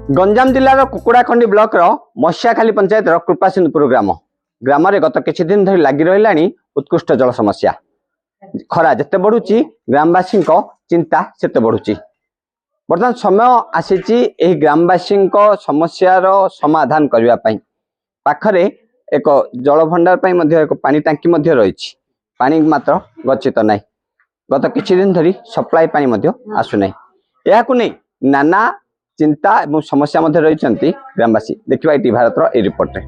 Ganjam जिलार कुकुड़ाखंडी block मसियाखाली panchayat कृपासिंधुपुर ग्राम गत किछि दिन धरी लगी रहा उत्कृष्ट जल समस्या। खरा जिते बढ़ुची ग्रामवासी चिंता सेते बढ़ुची। बर्तमान समय आसी ग्रामवासी समस्यार समाधान करने पाखरे एक जल भंडार एक पानी टांकी रही। पानी मात्र गच्छित ना गत किछि दिन धरी सप्लाई पानी आसुना। यह नहीं नाना चिंता एवं समस्या मध्य रही ग्रामवासी। देखिए टी भारत ए रिपोर्ट रे।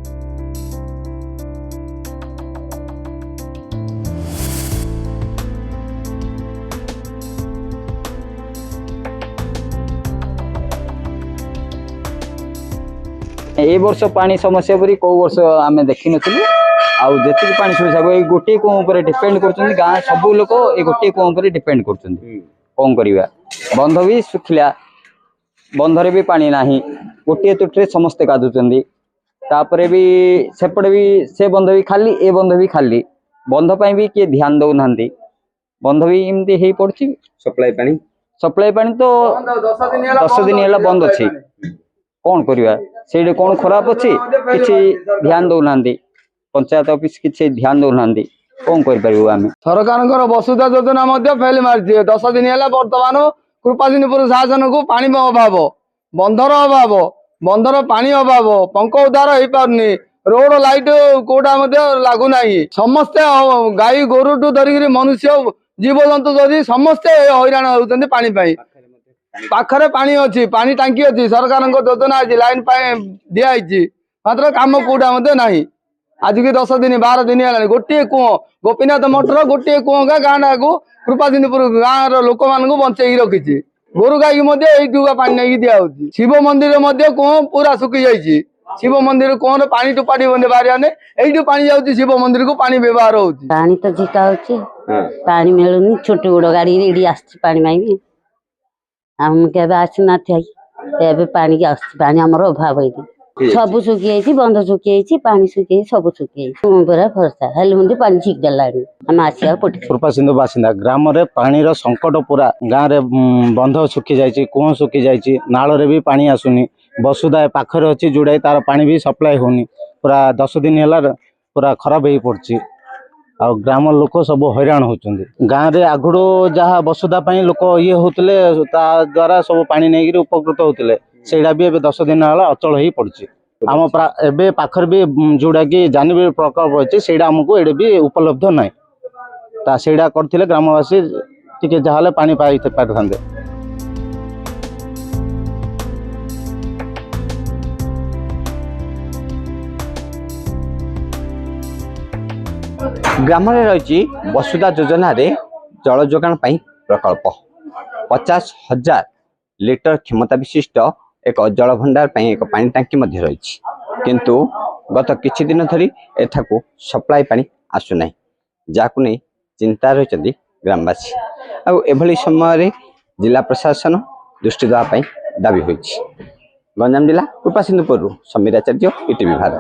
ए वर्ष पानी समस्या परी को वर्ष आमे देखि नथिलु। आउ जेति पानी सुविधा को गोटे को ऊपर डिपेंड करछन। गां सब लोक ए गोटे को ऊपर डिपेंड करछन। कोन करिवा बंध भी सुखिला, बंधरे भी पानी नाही। गोटे तुठरे समस्ते गाधुचंदी। तापरे भी सेपड़े भी से बंध भी खाली, ए बंध भी खाली। बंध पई भी के ध्यान दउ नांदी। बंध भी इमती हेई पड़छि। सप्लाई पानी तो 10 दिन होला बंद अछि। कौन करिवा सेडे कौन खराब अछि किछि ध्यान दउ नांदी। पंचायत ऑफिस किछि ध्यान दउ नांदी। कौन कर परिबो आमे। सरकारनकर वसुधा योजना मध्ये फेल मारछि। 10 दिन होला वर्तमान कृपासिंधुपुर शासन को पानी अभाव, बंधर अभाव, बंधर पानी अभाव, पंख उद्धार हो पारनी, रोड लाइट कोटा लागू ना। समस्ते गाई गोरु टू धरिक मनुष्य जीवजंतु जदि समस्ते हैरान होउछन्ति पानी पाई। पाखरे पानी अच्छी, पानी टांकी अच्छी, सरकार योजना अच्छी, लाइन दिखाई मात्र कम कोटा ना। आज की 10 दिन 12 दिन है गोटे कुओ गोपीनाथ मठर गोटे कुओ गाँ को कृपासिंधुपुर गाँव लोक मान बंचे रखी। गोरु गाई की पानी नहीं दिया। शिव मंदिर कुओ पूरा सुखी जाइए। शिव मंदिर कुओं पानी टोपाटी बाहर यू पानी जाऊँ। शिव मंदिर को पानी व्यवहार हो पानी तो झिका पानी मिलूनी। छोट गोड़ गाड़ी पानी मांगी हम के आसना पानी पानी आमर अभाव है। सब सुखी बंध सुखी पानी सुखी सब सुखी पूरा भरसा हेलमुंदी पानी झिक देला हम आसिया पट। कृपासिंधु बासिंदा ग्राम रे पानी रो संकट पूरा गाँव रे बंध सुखी जाइए, कुओं सुखी जाइए, नाल रे भी पानी आसुनी। वसुधा पाखरे अच्छी जोड़ाई तार पानी भी सप्लाई होनी। पूरा 10 दिन है पूरा खराब हो पड़ी। आ ग्राम लोक सब हैरान होचंदी। गाँव रे आगुड़ो जहाँ वसुधा लोक ये होते द्वारा सब पानी नहीं उपकृत होते सेटा भी 10 दिन है अचल हो पड़ी। आम एबे पाखर भी जोड़ा कि जानवी प्रकल्प अच्छे से आमको ये भी उपलब्ध ना। सेटा करथिले ग्रामवासी टिके जहाँ पानी पाई पारथांते। ग्राम रही वसुधा योजना रे जल जोगान प्रकल्प 50,000 लिटर क्षमता विशिष्ट एक जल भंडार एक पानी टांकी रही। किंतु गत किछि दिन धरी एठाकू सप्लाई पानी आसुना, जाकु नहीं चिंता रही ग्रामवासी। एभली समय जिला प्रशासन दृष्टि देवाई दाबी होइछि। गंजाम जिला कृपासिंधुपुर समीर आचार्य, ईटीवी भारत।